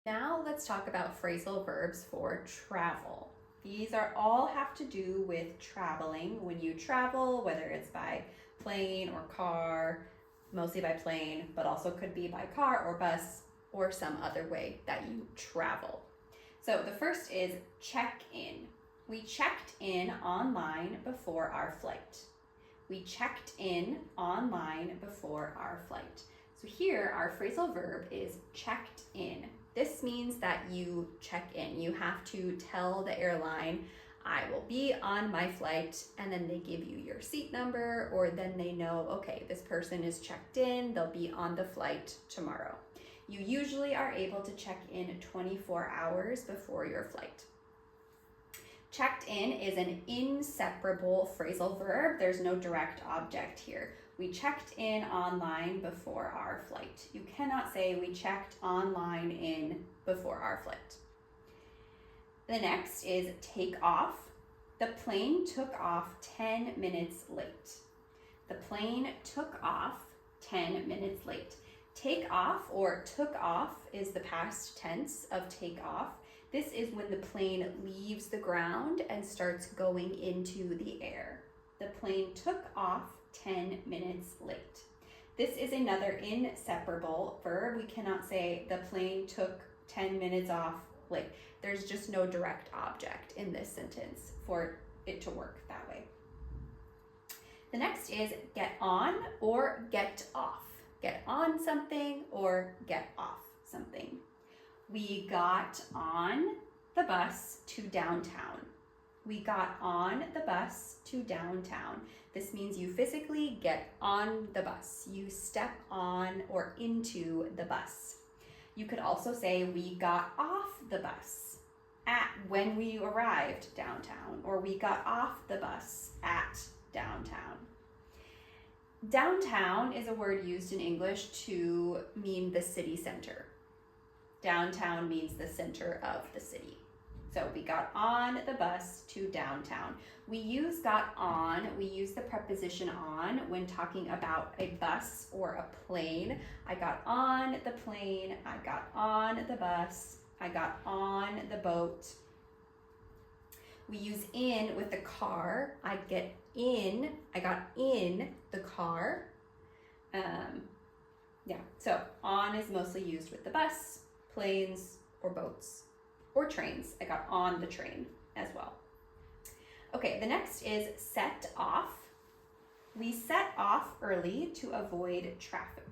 Now let's talk about phrasal verbs for travel. These are all have to do with traveling. When you travel, whether it's by plane or car, mostly by plane, but also could be by car or bus or some other way that you travel. So the first is check in. We checked in online before our flight. We checked in online before our flight. So here our phrasal verb is checked in. This means that you check in. You have to tell the airline, I will be on my flight, and then they give you your seat number, or then they know, okay, this person is checked in, they'll be on the flight tomorrow. You usually are able to check in 24 hours before your flight. Checked in is an inseparable phrasal verb. There's no direct object here. We checked in online before our flight. You cannot say we checked online in before our flight. The next is take off. The plane took off 10 minutes late. The plane took off 10 minutes late. Take off or took off is the past tense of take off. This is when the plane leaves the ground and starts going into the air. The plane took off 10 minutes late. This is another inseparable verb. We cannot say the plane took 10 minutes off late. There's just no direct object in this sentence for it to work that way. The next is get on or get off. Get on something or get off something. We got on the bus to downtown. We got on the bus to downtown. This means you physically get on the bus. You step on or into the bus. You could also say we got off the bus at when we arrived downtown, or we got off the bus at downtown. Downtown is a word used in English to mean the city center. Downtown means the center of the city. So we got on the bus to downtown. We use the preposition on when talking about a bus or a plane. I got on the plane, I got on the bus, I got on the boat. We use in with the car. I got in the car. So on is mostly used with the bus, planes, or boats, or trains. I got on the train as well. Okay, the next is set off. We set off early to avoid traffic.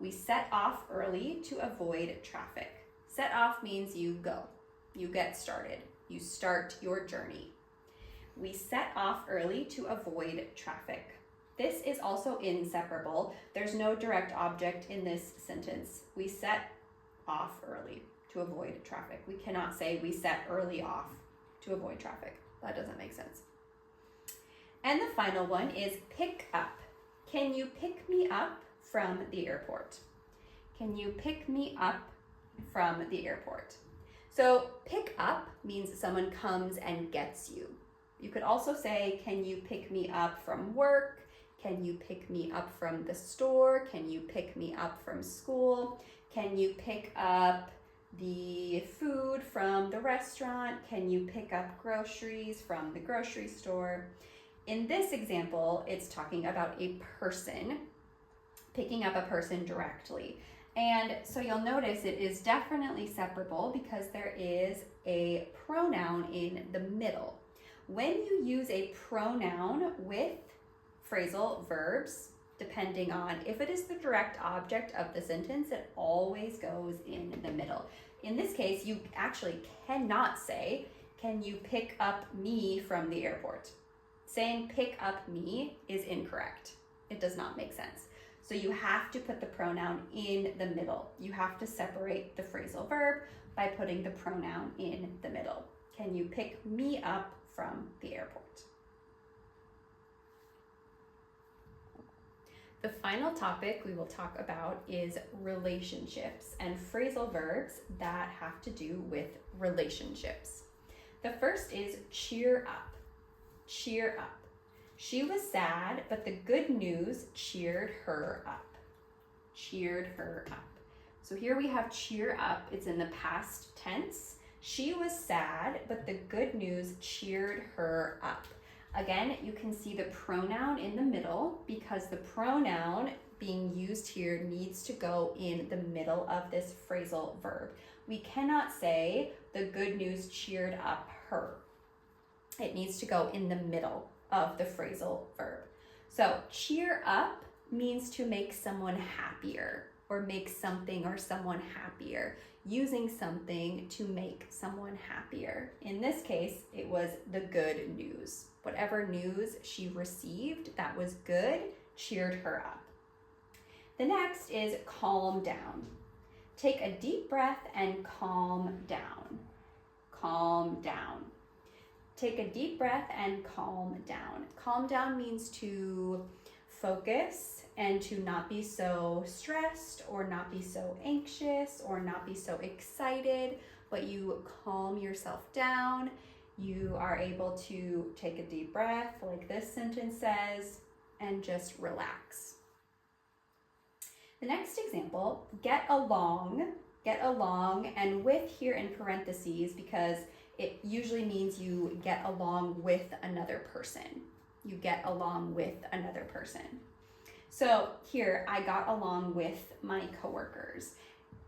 We set off early to avoid traffic. Set off means you go. You get started. You start your journey. We set off early to avoid traffic. This is also inseparable. There's no direct object in this sentence. We set off early to avoid traffic. We cannot say we set early off to avoid traffic. That doesn't make sense. And the final one is pick up. Can you pick me up from the airport? Can you pick me up from the airport? So pick up means someone comes and gets you. You could also say, can you pick me up from work? Can you pick me up from the store? Can you pick me up from school? Can you pick up the food from the restaurant? Can you pick up groceries from the grocery store? In this example, it's talking about a person, picking up a person directly. And so you'll notice it is definitely separable because there is a pronoun in the middle. When you use a pronoun with phrasal verbs, depending on if it is the direct object of the sentence, it always goes in the middle. In this case, you actually cannot say, can you pick up me from the airport? Saying pick up me is incorrect. It does not make sense. So you have to put the pronoun in the middle. You have to separate the phrasal verb by putting the pronoun in the middle. Can you pick me up from the airport? The final topic we will talk about is relationships and phrasal verbs that have to do with relationships. The first is cheer up. Cheer up. She was sad, but the good news cheered her up. Cheered her up. So here we have cheer up. It's in the past tense. She was sad, but the good news cheered her up. Again, you can see the pronoun in the middle because the pronoun being used here needs to go in the middle of this phrasal verb. We cannot say the good news cheered up her. It needs to go in the middle of the phrasal verb. So cheer up means to make someone happier or make something or someone happier, using something to make someone happier. In this case, it was the good news. Whatever news she received that was good cheered her up. The next is calm down. Take a deep breath and calm down. Calm down. Take a deep breath and calm down. Calm down means to focus and to not be so stressed or not be so anxious or not be so excited, but you calm yourself down. You are able to take a deep breath, like this sentence says, and just relax. The next example, get along, and with here in parentheses because it usually means you get along with another person. You get along with another person. So here, I got along with my coworkers.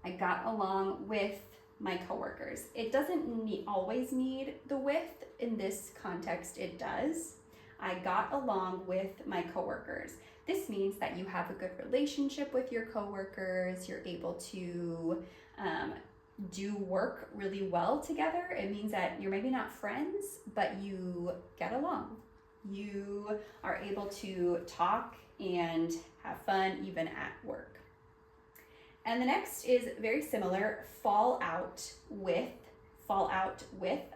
I got along with my coworkers. It doesn't always need the with. In this context, it does. I got along with my coworkers. This means that you have a good relationship with your coworkers. You're able to do work really well together. It means that you're maybe not friends, but you get along. You are able to talk and have fun even at work. And the next is very similar, fall out with.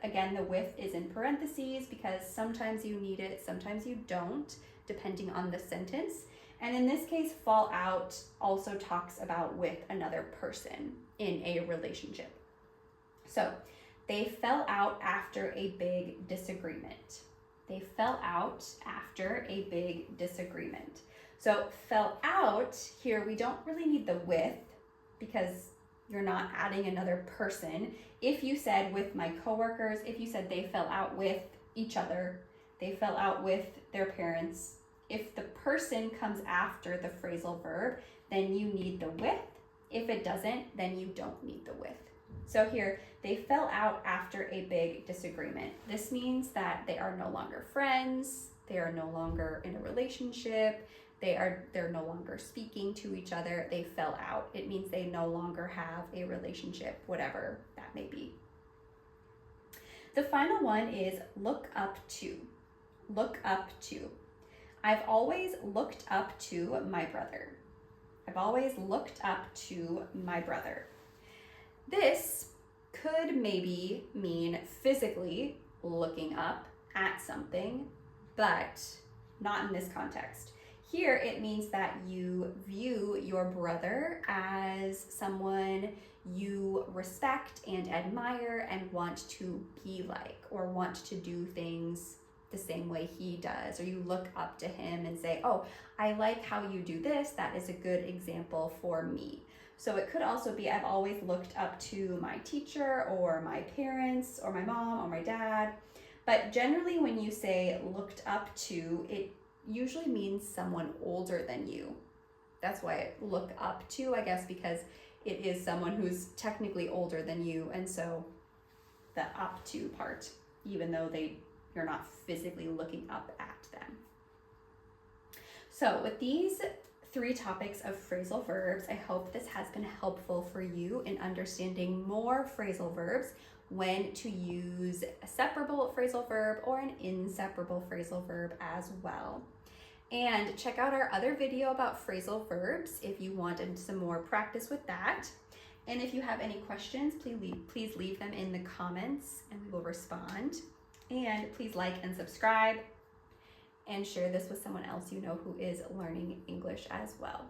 Again, the with is in parentheses because sometimes you need it, sometimes you don't, depending on the sentence. And in this case, fall out also talks about with another person in a relationship. So they fell out after a big disagreement. They fell out after a big disagreement. So fell out, here we don't really need the with because you're not adding another person. If you said with my coworkers, if you said they fell out with each other, they fell out with their parents, if the person comes after the phrasal verb, then you need the with. If it doesn't, then you don't need the with. So here, they fell out after a big disagreement. This means that they are no longer friends, they are no longer in a relationship, they're no longer speaking to each other, they fell out. It means they no longer have a relationship, whatever that may be. The final one is look up to. Look up to. I've always looked up to my brother. I've always looked up to my brother. This could maybe mean physically looking up at something, but not in this context. Here it means that you view your brother as someone you respect and admire and want to be like, or want to do things the same way he does, or you look up to him and say, oh, I like how you do this. That is a good example for me. So it could also be, I've always looked up to my teacher or my parents or my mom or my dad. But generally when you say looked up to, it usually means someone older than you. That's why it look up to, I guess, because it is someone who's technically older than you. And so the up to part, even though you're not physically looking up at them. So with these 3 topics of phrasal verbs, I hope this has been helpful for you in understanding more phrasal verbs, when to use a separable phrasal verb or an inseparable phrasal verb as well. And check out our other video about phrasal verbs if you wanted some more practice with that. And if you have any questions, please leave them in the comments and we will respond. And please like and subscribe and share this with someone else you know who is learning English as well.